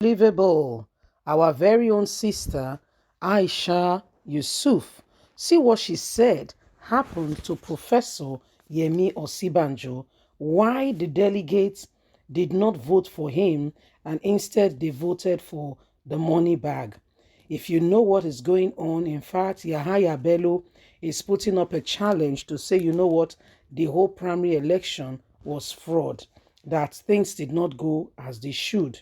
Unbelievable. Our very own sister, Aisha Yusuf. See what she said happened to Professor Yemi Osinbajo. Why the delegates did not vote for him and instead they voted for the money bag. If you know what is going on, in fact, Yahaya Bello is putting up a challenge to say, you know what, the whole primary election was fraud, that things did not go as they should.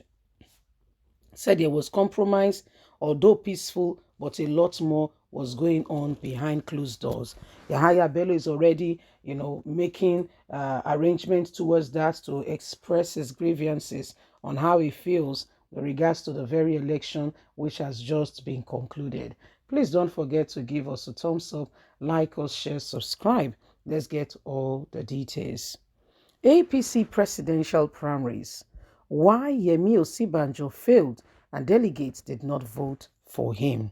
Said there was compromise, although peaceful, but a lot more was going on behind closed doors. Yahaya Bello is already, making arrangements towards that to express his grievances on how he feels with regards to the very election which has just been concluded. Please don't forget to give us a thumbs up, like us, share, subscribe. Let's get all the details. APC presidential primaries. Why Yemi Osinbajo failed and delegates did not vote for him.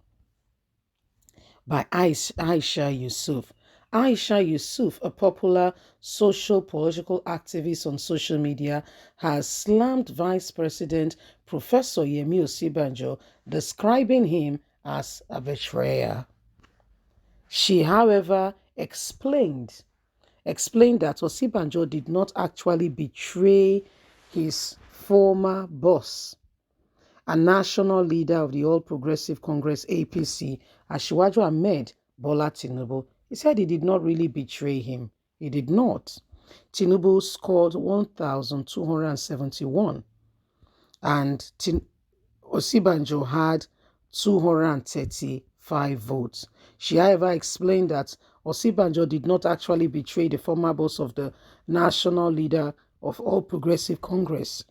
By Aisha Yusuf. Aisha Yusuf, a popular social political activist on social media, has slammed Vice President Professor Yemi Osinbajo, describing him as a betrayer. She, however, explained that Osinbajo did not actually betray his former boss, a national leader of the All Progressive Congress APC, Asiwaju Ahmed Bola Tinubu. He said he did not really betray him. He did not. Tinubu scored 1,271 and Osinbajo had 235 votes. She, however, explained that Osinbajo did not actually betray the former boss of the national leader of All Progressive Congress.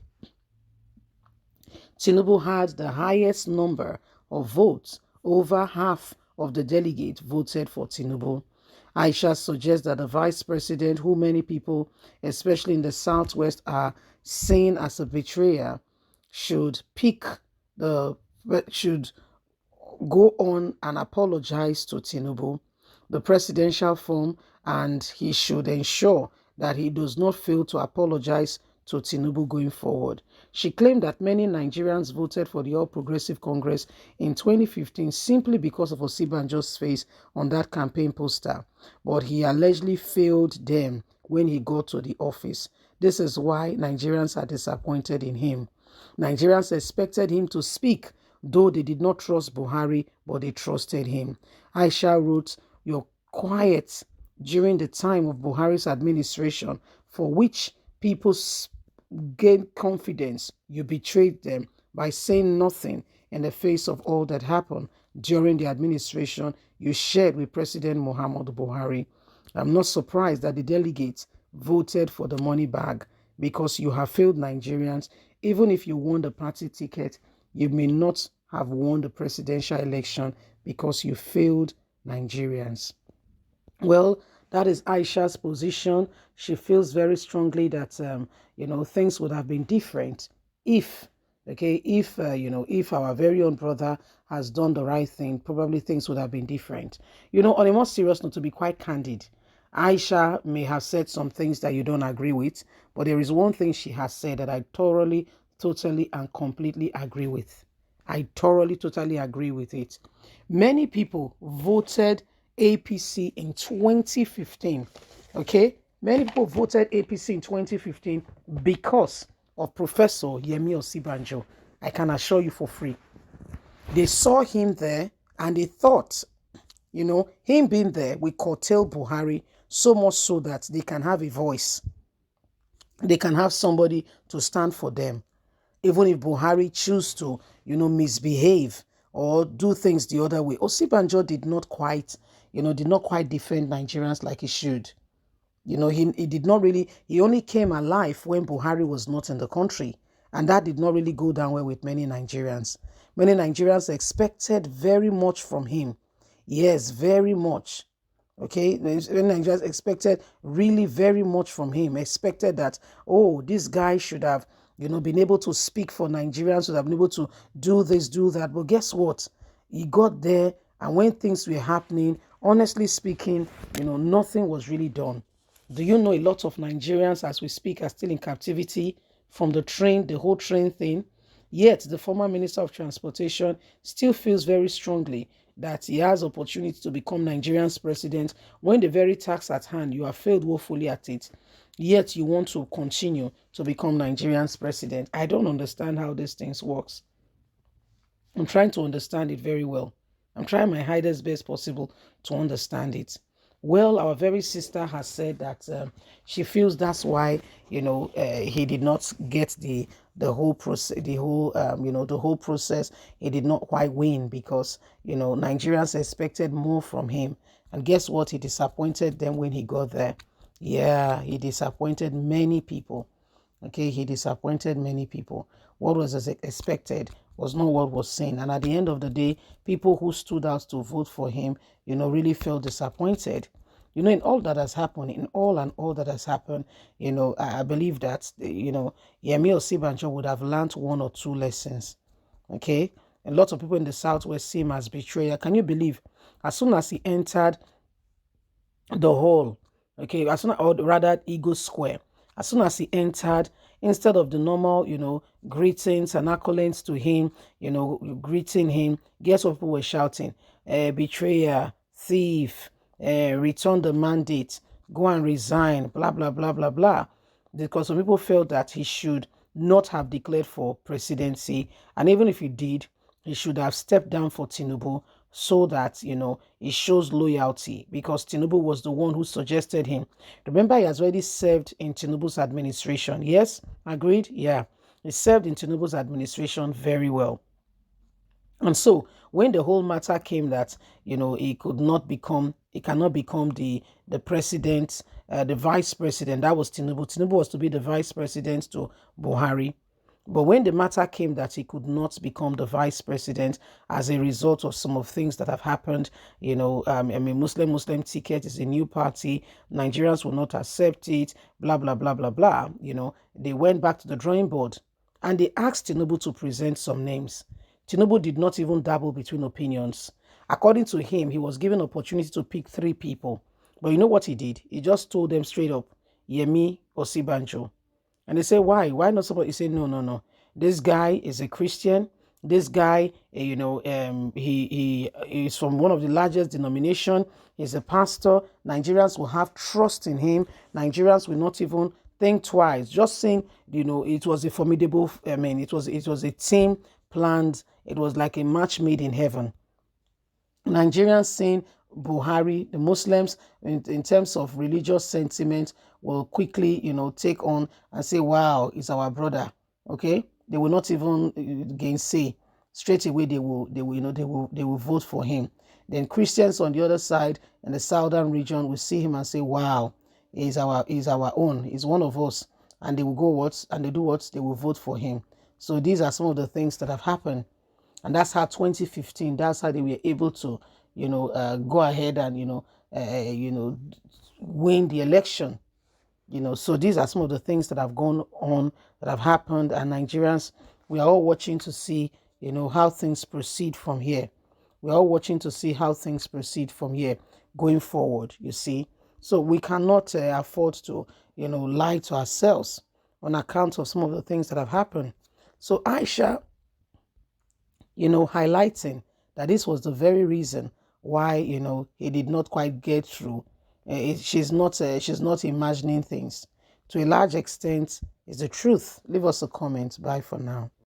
Tinubu had the highest number of votes. Over half of the delegates voted for Tinubu. Aisha suggests that the vice president, who many people, especially in the southwest, are seen as a betrayer, should go on and apologize to Tinubu, the presidential form, and he should ensure that he does not fail to apologize to Tinubu going forward. She claimed that many Nigerians voted for the All Progressive Congress in 2015 simply because of Osinbajo's face on that campaign poster, but he allegedly failed them when he got to the office. This is why Nigerians are disappointed in him. Nigerians expected him to speak, though they did not trust Buhari, but they trusted him. Aisha wrote, "You're quiet during the time of Buhari's administration, for which people gained confidence. You betrayed them by saying nothing in the face of all that happened during the administration you shared with President Muhammadu Buhari. I'm not surprised that the delegates voted for the money bag because you have failed Nigerians. Even if you won the party ticket, you may not have won the presidential election because you failed Nigerians." Well, that is Aisha's position. She feels very strongly that, things would have been different if, if our very own brother has done the right thing, probably things would have been different. On a more serious note, to be quite candid, Aisha may have said some things that you don't agree with, but there is one thing she has said that I thoroughly, totally, and completely agree with. I thoroughly, totally agree with it. Many people voted APC in 2015. Okay? Many people voted APC in 2015 because of Professor Yemi Osinbajo. I can assure you for free. They saw him there and they thought, him being there will curtail Buhari so much so that they can have a voice. They can have somebody to stand for them. Even if Buhari choose to, misbehave or do things the other way. Osinbajo did not quite defend Nigerians like he should. He did not really, he only came alive when Buhari was not in the country. And that did not really go down well with many Nigerians. Many Nigerians expected very much from him. Yes, very much. Okay, Nigerians expected really very much from him. Expected that, oh, this guy should have, been able to speak for Nigerians, should have been able to do this, do that. But guess what? He got there, and when things were happening, honestly speaking, nothing was really done. Do you know a lot of Nigerians, as we speak, are still in captivity from the whole train thing? Yet, the former Minister of Transportation still feels very strongly that he has opportunity to become Nigeria's president when the very task at hand, you have failed woefully at it. Yet, you want to continue to become Nigeria's president. I don't understand how these things works. I'm trying to understand it very well. I'm trying my highest best possible to understand it. Well, our very sister has said that she feels that's why he did not get the whole process, the whole process. He did not quite win because Nigerians expected more from him, and guess what? He disappointed them when he got there. Yeah, he disappointed many people. Okay, he disappointed many people. What was expected was not what was seen. And at the end of the day, people who stood out to vote for him, really felt disappointed. In all that has happened, in all and all that has happened, I believe that, Yemi Osinbajo would have learned one or two lessons. Okay? A lot of people in the Southwest see him as betrayer. Can you believe? As soon as he entered the hall, okay, as soon, or rather Ego Square, as soon as he entered, instead of the normal, greetings and accolades to him, greeting him, guess what people were shouting? Betrayer, thief, return the mandate, go and resign, blah, blah, blah, blah, blah. Because some people felt that he should not have declared for presidency. And even if he did, he should have stepped down for Tinubu so that, he shows loyalty, because Tinubu was the one who suggested him. Remember, he has already served in Tinubu's administration. Yes, agreed? Yeah, he served in Tinubu's administration very well. And so when the whole matter came that, he cannot become the president, the vice president, that was Tinubu. Tinubu was to be the vice president to Buhari. But when the matter came that he could not become the vice president as a result of some of things that have happened, Muslim ticket is a new party, Nigerians will not accept it, blah, blah, blah, blah, blah. They went back to the drawing board and they asked Tinubu to present some names. Tinubu did not even dabble between opinions. According to him, he was given opportunity to pick 3 people. But you know what he did? He just told them straight up, Yemi Osinbajo. And they say, why? Why not somebody? He said, no, no, no. This guy is a Christian. This guy, he is from one of the largest denomination. He's a pastor. Nigerians will have trust in him. Nigerians will not even think twice. Just saying, it was a formidable, it was a team planned. It was like a match made in heaven. Nigerians seeing Buhari, the Muslims, in terms of religious sentiment, will quickly, take on and say, wow, it's our brother. Okay? They will not even gainsay. Straight away, they will vote for him. Then Christians on the other side in the southern region will see him and say, wow, he's our own. He's one of us. And they will go what? And they do what? They will vote for him. So these are some of the things that have happened. And that's how 2015, that's how they were able to, go ahead and, win the election. So these are some of the things that have gone on, that have happened. And Nigerians, we are all watching to see, how things proceed from here. We're all watching to see how things proceed from here going forward, you see. So we cannot afford to, lie to ourselves on account of some of the things that have happened. So Aisha, highlighting that this was the very reason why, he did not quite get through. She's not imagining things. To a large extent, it's the truth. Leave us a comment. Bye for now.